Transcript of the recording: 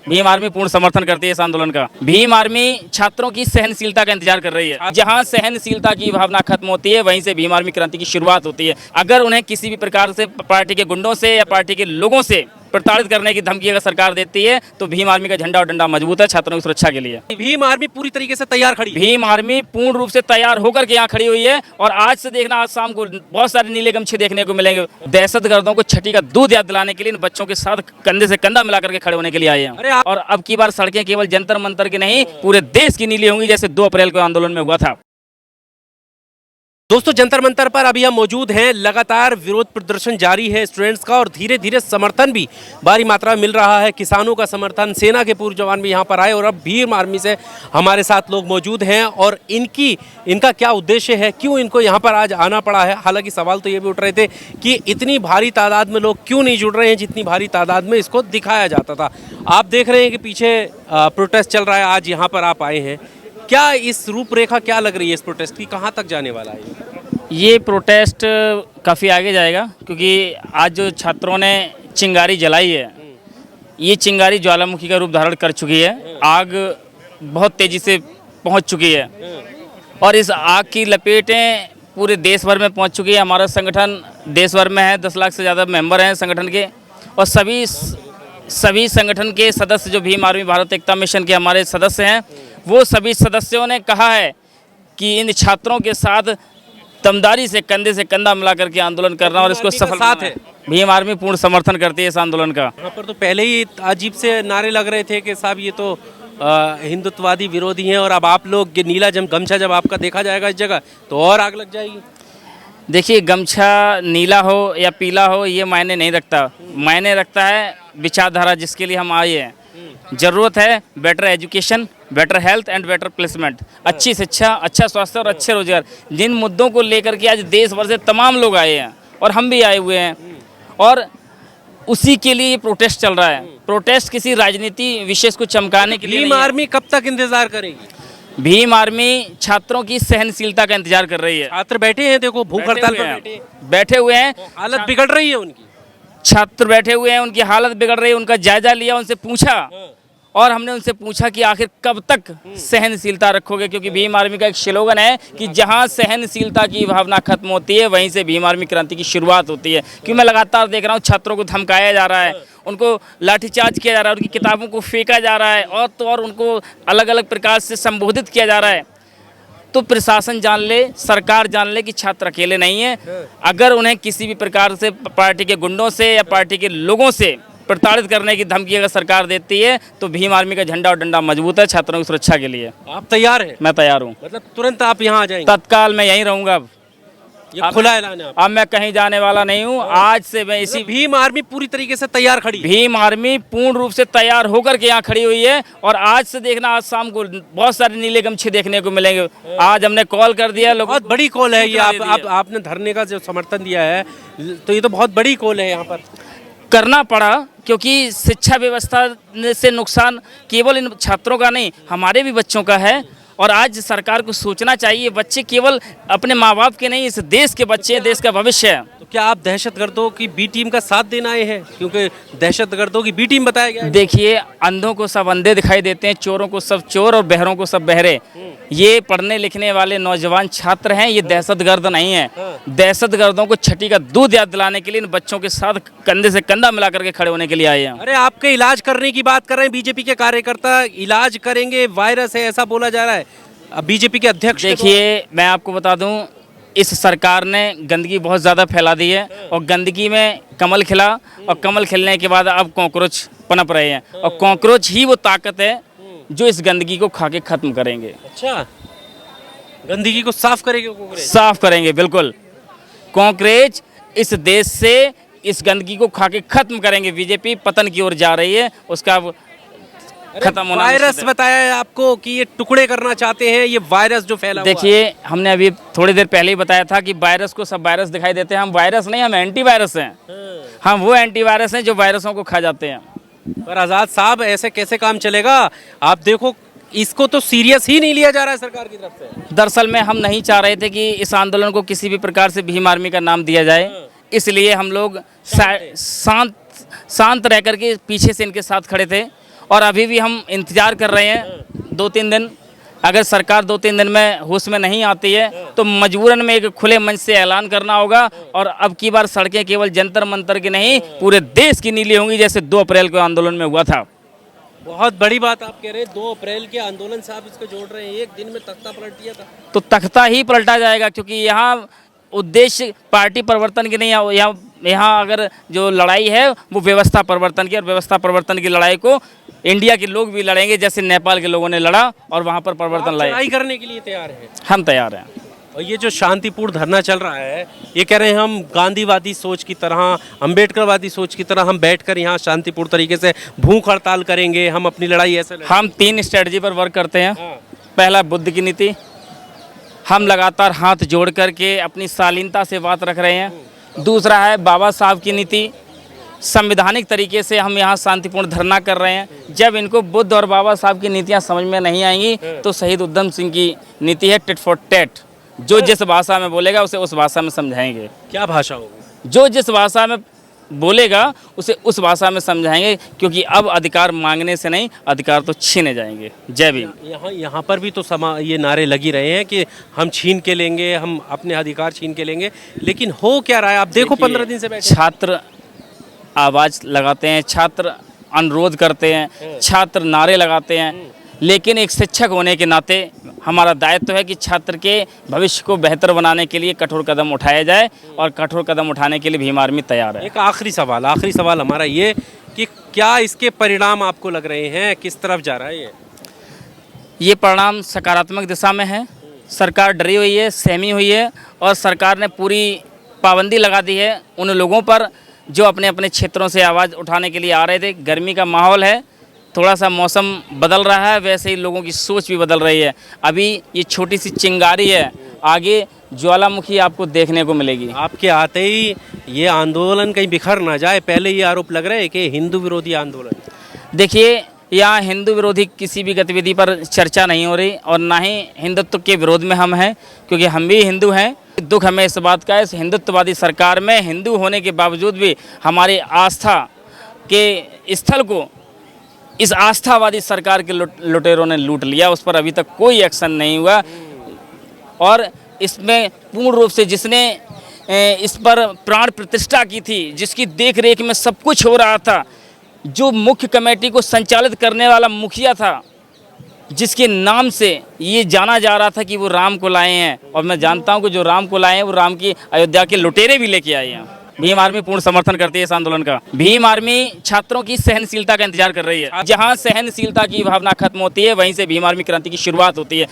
Bhim army पूर्ण समर्थन करती है इस आंदोलन का। भीम आर्मी छात्रों की सहनशीलता का इंतजार कर रही है। जहां सहनशीलता की भावना खत्म होती है वहीं से भीम आर्मी क्रांति की शुरुआत होती है। अगर उन्हें किसी भी प्रकार से पार्टी के गुंडों से या पार्टी के लोगों से प्रताड़ित करने की धमकी अगर सरकार देती है तो भीम आर्मी का झंडा और डंडा मजबूत है छात्रों की सुरक्षा के लिए। भीम आर्मी पूरी तरीके से तैयार खड़ी है। भीम आर्मी पूर्ण रूप से तैयार होकर के यहाँ खड़ी हुई है और आज से देखना, आज शाम को बहुत सारे नीले गमछे देखने को मिलेंगे। दहशतगर्दों को छठी का दूध याद दिलाने के लिए इन बच्चों के साथ कंधे से कंधा मिला करके खड़े होने के लिए आए हैं। और अब की बार सड़कें केवल जंतर मंतर की नहीं, पूरे देश की नीली होंगी, जैसे 2 अप्रैल को आंदोलन में हुआ था। दोस्तों, जंतर मंतर पर अभी हम मौजूद हैं। लगातार विरोध प्रदर्शन जारी है स्टूडेंट्स का और धीरे धीरे समर्थन भी भारी मात्रा में मिल रहा है। किसानों का समर्थन, सेना के पूर्व जवान भी यहाँ पर आए और अब भीम आर्मी से हमारे साथ लोग मौजूद हैं और इनका क्या उद्देश्य है, क्यों इनको यहाँ पर आज आना पड़ा है। हालांकि सवाल तो ये भी उठ रहे थे कि इतनी भारी तादाद में लोग क्यों नहीं जुड़ रहे हैं जितनी भारी तादाद में इसको दिखाया जाता था। आप देख रहे हैं कि पीछे प्रोटेस्ट चल रहा है, आज यहाँ पर आप आए हैं। क्या इस रूपरेखा क्या लग रही है इस प्रोटेस्ट की, कहाँ तक जाने वाला है ये प्रोटेस्ट? काफ़ी आगे जाएगा क्योंकि आज जो छात्रों ने चिंगारी जलाई है, ये चिंगारी ज्वालामुखी का रूप धारण कर चुकी है। आग बहुत तेज़ी से पहुंच चुकी है और इस आग की लपेटें पूरे देश भर में पहुंच चुकी है। हमारा संगठन देश भर में है, 10 लाख से ज़्यादा मेंबर हैं संगठन के और सभी संगठन के सदस्य जो भीम आर्मी भारत एकता मिशन के हमारे सदस्य हैं, वो सभी सदस्यों ने कहा है कि इन छात्रों के साथ दमदारी से कंधा मिला करके आंदोलन करना और इसको सफल साथ है। भीम आर्मी पूर्ण समर्थन करती है इस आंदोलन का। यहाँ पर तो पहले ही अजीब से नारे लग रहे थे कि साहब ये तो हिंदुत्ववादी विरोधी हैं और अब आप लोग नीला गमछा जब आपका देखा जाएगा इस जगह तो और आग लग जाएगी। देखिए, गमछा नीला हो या पीला हो ये मायने नहीं रखता, मायने रखता है विचारधारा जिसके लिए हम आए हैं। ज़रूरत है better education, better health and better placement, अच्छी शिक्षा, अच्छा स्वास्थ्य और अच्छे रोजगार। जिन मुद्दों को लेकर के आज देश भर से तमाम लोग आए हैं और हम भी आए हुए हैं और उसी के लिए प्रोटेस्ट चल रहा है। प्रोटेस्ट किसी राजनीति विशेष को चमकाने के लिए। भीम आर्मी कब तक इंतजार करेगी? भीम आर्मी छात्रों की सहनशीलता का इंतजार कर रही है। छात्र बैठे हैं, देखो भूख हड़ताल पर बैठे हुए हैं, हालत बिगड़ रही है उनकी। छात्र बैठे हुए हैं, उनकी हालत बिगड़ रही है। उनका जायजा लिया, उनसे पूछा और हमने उनसे पूछा कि आखिर कब तक सहनशीलता रखोगे, क्योंकि भीम आर्मी का एक स्लोगन है कि जहां सहनशीलता की भावना खत्म होती है वहीं से भीम आर्मी क्रांति की शुरुआत होती है। क्योंकि मैं लगातार देख रहा हूं छात्रों को धमकाया जा रहा है, उनको लाठीचार्ज किया जा रहा है, उनकी किताबों को फेंका जा रहा है और उनको अलग अलग प्रकार से संबोधित किया जा रहा है। तो प्रशासन जान ले, सरकार जान ले कि छात्र अकेले नहीं है। अगर उन्हें किसी भी प्रकार से पार्टी के गुंडों से या पार्टी के लोगों से प्रताड़ित करने की धमकी अगर सरकार देती है तो भीम आर्मी का झंडा और डंडा मजबूत है छात्रों की सुरक्षा के लिए। आप तैयार हैं? मैं तैयार हूँ। मतलब तुरंत आप यहाँ आ जाएंगे? तत्काल मैं यहीं रहूँगा। अब ये खुला ऐलान है। अब मैं कहीं जाने वाला नहीं हूँ। आज से मैं इसी भीम आर्मी पूरी तरीके से तैयार खड़ी है। भीम आर्मी पूर्ण रूप से तैयार होकर के यहाँ खड़ी हुई है और आज से देखना, आज शाम को बहुत सारे नीले गमछे देखने को मिलेंगे। आज हमने कॉल कर दिया, लोग बहुत बड़ी कॉल है ये। आपने धरने का जो समर्थन दिया है तो ये तो बहुत बड़ी कॉल है। यहाँ पर करना पड़ा क्योंकि शिक्षा व्यवस्था से नुकसान केवल इन छात्रों का नहीं, हमारे भी बच्चों का है। और आज सरकार को सोचना चाहिए, बच्चे केवल अपने माँ बाप के नहीं, इस देश के बच्चे हैं, देश का भविष्य है। तो क्या आप दहशतगर्दों की बी टीम का साथ देना आए हैं? क्योंकि दहशतगर्दों की बी टीम बताया गया है। देखिए, अंधों को सब अंधे दिखाई देते हैं, चोरों को सब चोर और बहरों को सब बहरे। ये पढ़ने लिखने वाले नौजवान छात्र हैं, ये दहशतगर्द नहीं है। दहशतगर्दों को छठी का दूध याद दिलाने के लिए इन बच्चों के साथ कंधे से कंधा मिला करके खड़े होने के लिए आए हैं। अरे आपके इलाज करने की बात कर रहे हैं बीजेपी के कार्यकर्ता, इलाज करेंगे, वायरस है ऐसा बोला जा रहा है। अब बीजेपी के अध्यक्ष, देखिए मैं आपको बता दूं, इस सरकार ने गंदगी बहुत ज़्यादा फैला दी है और गंदगी में कमल खिला और कमल खिलने के बाद अब कॉकरोच पनप रहे हैं और कॉकरोच ही वो ताकत है जो इस गंदगी को खा के खत्म करेंगे। अच्छा, गंदगी को साफ करेंगे? साफ करेंगे, बिल्कुल। कॉकरोच इस देश से इस गंदगी को खा के खत्म करेंगे। बीजेपी पतन की ओर जा रही है, उसका खत्म होना। वायरस बताया है आपको कि ये टुकड़े करना चाहते हैं, ये वायरस जो फैला हुआ है। देखिए, हमने अभी थोड़ी देर पहले ही बताया था कि वायरस को सब वायरस दिखाई देते हैं। हम वायरस नहीं, हम एंटीवायरस हैं। हम वो एंटीवायरस हैं जो वायरसों को खा जाते हैं। पर आजाद साहब, ऐसे कैसे काम चलेगा? आप देखो, इसको तो सीरियस ही नहीं लिया जा रहा है सरकार की तरफ से। दरअसल में हम नहीं चाह रहे थे कि इस आंदोलन को किसी भी प्रकार से भीम आर्मी का नाम दिया जाए, इसलिए हम लोग शांत रह करके पीछे से इनके साथ खड़े थे और अभी भी हम इंतजार कर रहे हैं 2-3 दिन। अगर सरकार 2-3 दिन में होश में नहीं आती है तो मजबूरन में एक खुले मंच से ऐलान करना होगा, और अब की बार सड़कें केवल जंतर मंतर की नहीं पूरे देश की नीली होंगी, जैसे 2 अप्रैल को आंदोलन में हुआ था। बहुत बड़ी बात आप कह रहे हैं, 2 अप्रैल के आंदोलन से आप इसको जोड़ रहे हैं, एक दिन में तख्ता पलट दिया था। तो तख्ता ही पलटा जाएगा, क्योंकि यहाँ उद्देश्य पार्टी परिवर्तन की नहीं है। यहाँ अगर जो लड़ाई है वो व्यवस्था परिवर्तन की, और व्यवस्था परिवर्तन की लड़ाई को इंडिया के लोग भी लड़ेंगे, जैसे नेपाल के लोगों ने लड़ा और वहाँ पर परिवर्तन लाए। लड़ाई करने के लिए तैयार हैं? हम तैयार हैं। और ये जो शांतिपूर्ण धरना चल रहा है, ये कह रहे हैं हम गांधीवादी सोच की तरह, अंबेडकरवादी सोच की तरह हम बैठकर यहाँ शांतिपूर्ण तरीके से भूख हड़ताल करेंगे, हम अपनी लड़ाई ऐसे लड़ेंगे। हम 3 स्ट्रेटजी पर वर्क करते हैं। हाँ। पहला, बुद्ध की नीति। हम लगातार हाथ जोड़ करके अपनी शालीनता से बात रख रहे हैं। दूसरा है बाबा साहब की नीति। संवैधानिक तरीके से हम यहाँ शांतिपूर्ण धरना कर रहे हैं। जब इनको बुद्ध और बाबा साहब की नीतियाँ समझ में नहीं आएंगी तो शहीद उधम सिंह की नीति है टिट फॉर टैट। जो जिस भाषा में बोलेगा उसे उस भाषा में समझाएंगे। क्या भाषा होगी? जो जिस भाषा में बोलेगा उसे उस भाषा में समझाएंगे, क्योंकि अब अधिकार मांगने से नहीं, अधिकार तो छीने जाएंगे। जय भीम। यहाँ पर भी तो ये नारे लगी रहे हैं कि हम छीन के लेंगे, हम अपने अधिकार छीन के लेंगे, लेकिन हो क्या रहा है? आप देखो 15 दिन से बैठे छात्र आवाज़ लगाते हैं, छात्र अनुरोध करते हैं, छात्र नारे लगाते हैं, लेकिन एक शिक्षक होने के नाते हमारा दायित्व है कि छात्र के भविष्य को बेहतर बनाने के लिए कठोर कदम उठाया जाए, और कठोर कदम उठाने के लिए भीम आर्मी तैयार है। एक आखिरी सवाल हमारा ये कि क्या इसके परिणाम आपको लग रहे हैं, किस तरफ जा रहा है ये परिणाम सकारात्मक दिशा में है। सरकार डरी हुई है, सहमी हुई है, और सरकार ने पूरी पाबंदी लगा दी है उन लोगों पर जो अपने अपने क्षेत्रों से आवाज़ उठाने के लिए आ रहे थे। गर्मी का माहौल है, थोड़ा सा मौसम बदल रहा है, वैसे ही लोगों की सोच भी बदल रही है। अभी ये छोटी सी चिंगारी है, आगे ज्वालामुखी आपको देखने को मिलेगी। आपके आते ही ये आंदोलन कहीं बिखर ना जाए, पहले ये आरोप लग रहा है कि हिंदू विरोधी आंदोलन। देखिए, यहाँ हिंदू विरोधी किसी भी गतिविधि पर चर्चा नहीं हो रही, और ना ही हिंदुत्व के विरोध में हम हैं, क्योंकि हम भी हिंदू हैं। दुख हमें इस बात का है, इस हिंदुत्ववादी सरकार में हिंदू होने के बावजूद भी हमारी आस्था के स्थल को इस आस्थावादी सरकार के लुटेरों ने लूट लिया। उस पर अभी तक कोई एक्शन नहीं हुआ, और इसमें पूर्ण रूप से जिसने इस पर प्राण प्रतिष्ठा की थी, जिसकी देख रेख में सब कुछ हो रहा था, जो मुख्य कमेटी को संचालित करने वाला मुखिया था, जिसके नाम से ये जाना जा रहा था कि वो राम को लाए हैं, और मैं जानता हूं कि जो राम को लाए हैं वो राम की अयोध्या के लुटेरे भी लेके आए हैं। भीम आर्मी पूर्ण समर्थन करती है इस आंदोलन का। भीम आर्मी छात्रों की सहनशीलता का इंतजार कर रही है। जहां सहनशीलता की भावना खत्म होती है, वहीं से भीम आर्मी क्रांति की शुरुआत होती है।